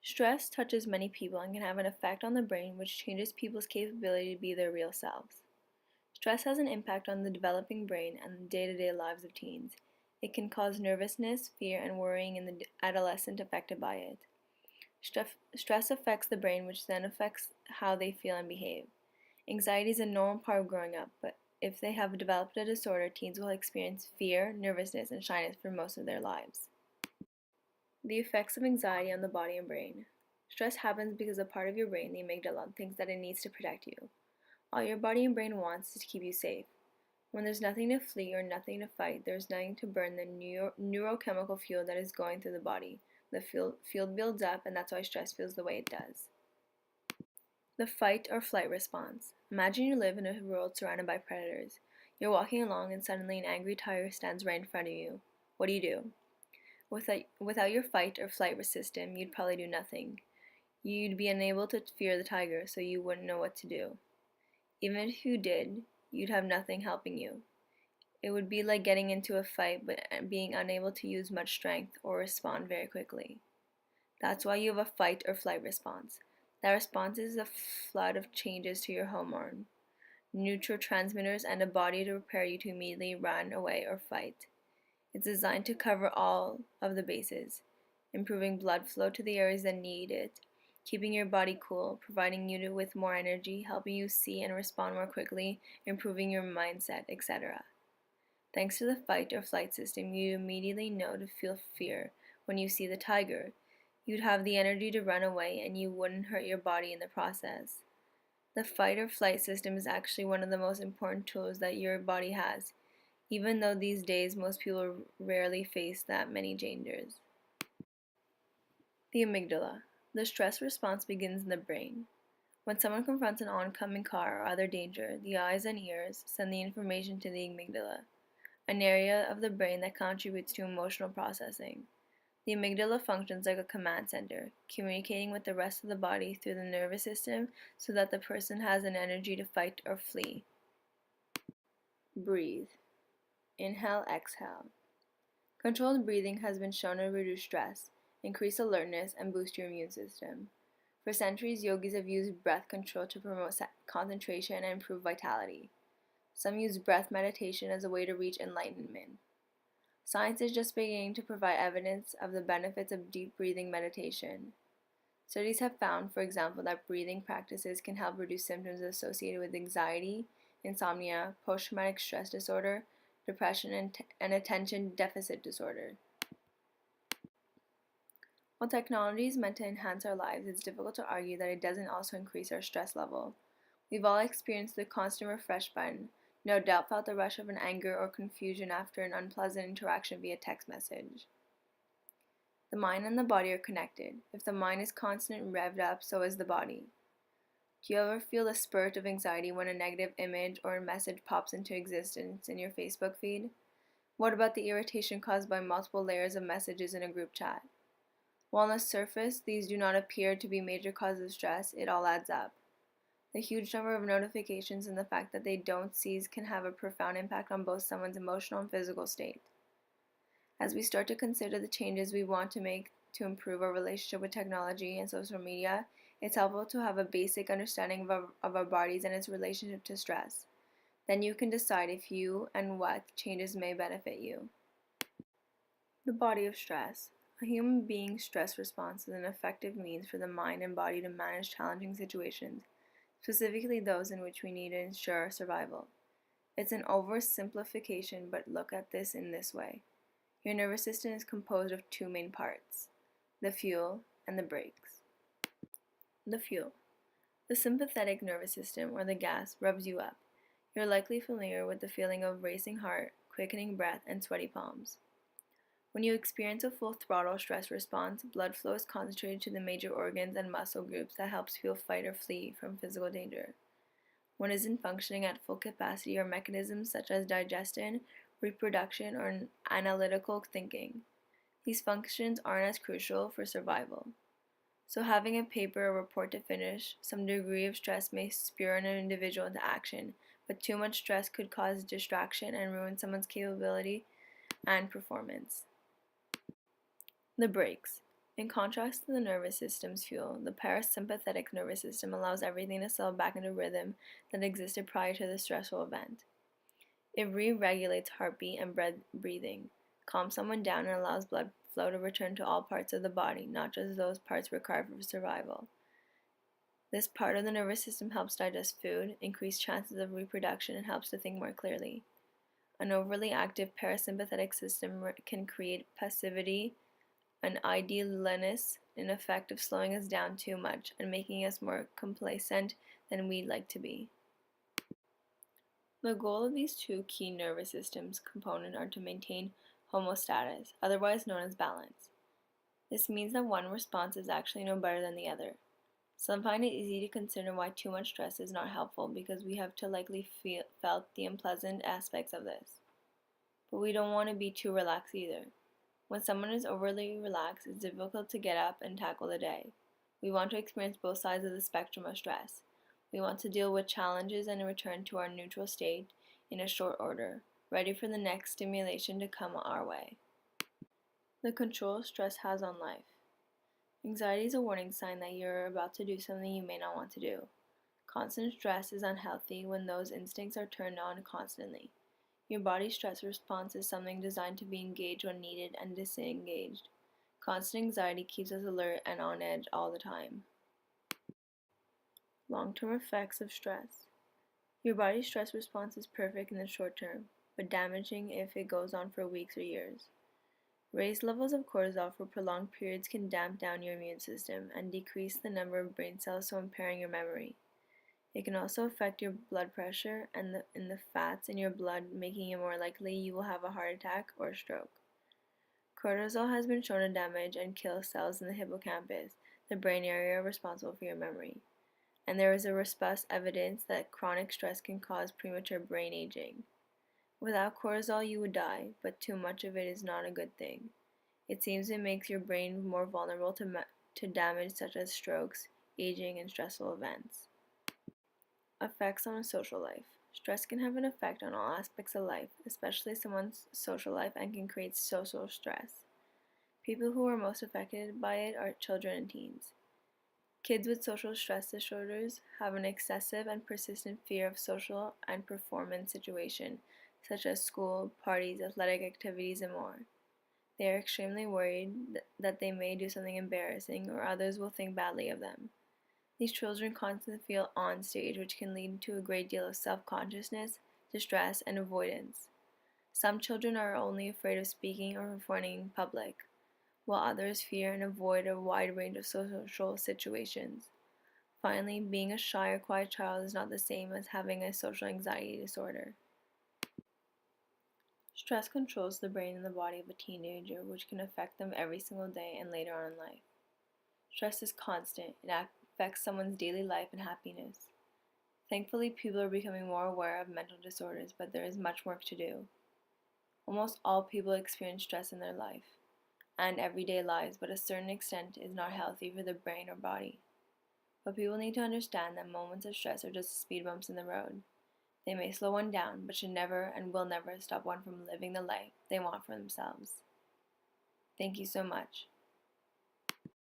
Stress touches many people and can have an effect on the brain, which changes people's capability to be their real selves. Stress has an impact on the developing brain and the day-to-day lives of teens. It can cause nervousness, fear, and worrying in the adolescent affected by it. Stress affects the brain, which then affects how they feel and behave. Anxiety is a normal part of growing up, but if they have developed a disorder, teens will experience fear, nervousness, and shyness for most of their lives. The effects of anxiety on the body and brain. Stress happens because a part of your brain, the amygdala, thinks that it needs to protect you. All your body and brain wants is to keep you safe. When there's nothing to flee or nothing to fight, there's nothing to burn the neurochemical fuel that is going through the body. The fuel builds up, and that's why stress feels the way it does. The fight or flight response. Imagine you live in a world surrounded by predators. You're walking along and suddenly an angry tiger stands right in front of you. What do? Without your fight or flight system, you'd probably do nothing. You'd be unable to fear the tiger, so you wouldn't know what to do. Even if you did, you'd have nothing helping you. It would be like getting into a fight but being unable to use much strength or respond very quickly. That's why you have a fight or flight response. That response is a flood of changes to your hormone, neurotransmitters, and a body to prepare you to immediately run away or fight. It's designed to cover all of the bases, improving blood flow to the areas that need it, keeping your body cool, providing you with more energy, helping you see and respond more quickly, improving your mindset, etc. Thanks to the fight or flight system, you immediately know to feel fear when you see the tiger. You'd have the energy to run away and you wouldn't hurt your body in the process. The fight or flight system is actually one of the most important tools that your body has, even though these days most people rarely face that many dangers. The amygdala. The stress response begins in the brain. When someone confronts an oncoming car or other danger, the eyes and ears send the information to the amygdala, an area of the brain that contributes to emotional processing. The amygdala functions like a command center, communicating with the rest of the body through the nervous system so that the person has an energy to fight or flee. Breathe. Inhale, exhale. Controlled breathing has been shown to reduce stress, increase alertness, and boost your immune system. For centuries, yogis have used breath control to promote concentration and improve vitality. Some use breath meditation as a way to reach enlightenment. Science is just beginning to provide evidence of the benefits of deep breathing meditation. Studies have found, for example, that breathing practices can help reduce symptoms associated with anxiety, insomnia, post-traumatic stress disorder, depression, and attention deficit disorder. While technology is meant to enhance our lives, it's difficult to argue that it doesn't also increase our stress level. We've all experienced the constant refresh button, no doubt felt the rush of an anger or confusion after an unpleasant interaction via text message. The mind and the body are connected. If the mind is constant and revved up, so is the body. Do you ever feel a spurt of anxiety when a negative image or a message pops into existence in your Facebook feed? What about the irritation caused by multiple layers of messages in a group chat? While on the surface these do not appear to be major causes of stress, it all adds up. The huge number of notifications and the fact that they don't cease can have a profound impact on both someone's emotional and physical state. As we start to consider the changes we want to make to improve our relationship with technology and social media, it's helpful to have a basic understanding of our bodies and its relationship to stress. Then you can decide if you and what changes may benefit you. The body of stress. A human being's stress response is an effective means for the mind and body to manage challenging situations, specifically those in which we need to ensure survival. It's an oversimplification, but look at this in this way. Your nervous system is composed of two main parts, the fuel and the brakes. The fuel. The sympathetic nervous system, or the gas, revs you up. You're likely familiar with the feeling of racing heart, quickening breath, and sweaty palms. When you experience a full throttle stress response, blood flow is concentrated to the major organs and muscle groups that helps fuel fight or flee from physical danger. When it isn't functioning at full capacity, or mechanisms such as digestion, reproduction, or analytical thinking. These functions aren't as crucial for survival. So having a paper or report to finish, some degree of stress may spur an individual into action, but too much stress could cause distraction and ruin someone's capability and performance. The brakes. In contrast to the nervous system's fuel, the parasympathetic nervous system allows everything to settle back into rhythm that existed prior to the stressful event. It re-regulates heartbeat and breathing, calms someone down, and allows blood flow to return to all parts of the body, not just those parts required for survival. This part of the nervous system helps digest food, increase chances of reproduction, and helps to think more clearly. An overly active parasympathetic system can create passivity, an idleness, an effect of slowing us down too much and making us more complacent than we'd like to be. The goal of these two key nervous systems components are to maintain homeostasis, otherwise known as balance. This means that one response is actually no better than the other. Some find it easy to consider why too much stress is not helpful because we have to likely felt the unpleasant aspects of this. But we don't want to be too relaxed either. When someone is overly relaxed, it's difficult to get up and tackle the day. We want to experience both sides of the spectrum of stress. We want to deal with challenges and return to our neutral state in a short order, ready for the next stimulation to come our way. The control stress has on life. Anxiety is a warning sign that you're about to do something you may not want to do. Constant stress is unhealthy when those instincts are turned on constantly. Your body's stress response is something designed to be engaged when needed and disengaged. Constant anxiety keeps us alert and on edge all the time. Long-term effects of stress. Your body's stress response is perfect in the short term, but damaging if it goes on for weeks or years. Raised levels of cortisol for prolonged periods can damp down your immune system and decrease the number of brain cells, so impairing your memory. It can also affect your blood pressure and the fats in your blood, making it more likely you will have a heart attack or stroke. Cortisol has been shown to damage and kill cells in the hippocampus, the brain area responsible for your memory. And there is a robust evidence that chronic stress can cause premature brain aging. Without cortisol, you would die, but too much of it is not a good thing. It seems it makes your brain more vulnerable to damage such as strokes, aging, and stressful events. Effects on a social life. Stress can have an effect on all aspects of life, especially someone's social life, and can create social stress. People who are most affected by it are children and teens. Kids with social stress disorders have an excessive and persistent fear of social and performance situations, such as school, parties, athletic activities, and more. They are extremely worried that they may do something embarrassing or others will think badly of them. These children constantly feel on stage, which can lead to a great deal of self-consciousness, distress, and avoidance. Some children are only afraid of speaking or performing in public, while others fear and avoid a wide range of social situations. Finally, being a shy or quiet child is not the same as having a social anxiety disorder. Stress controls the brain and the body of a teenager, which can affect them every single day and later on in life. Stress is constant. It affects someone's daily life and happiness. Thankfully, people are becoming more aware of mental disorders, but there is much work to do. Almost all people experience stress in their life and everyday lives, but a certain extent is not healthy for the brain or body. But people need to understand that moments of stress are just speed bumps in the road. They may slow one down, but should never and will never stop one from living the life they want for themselves. Thank you so much.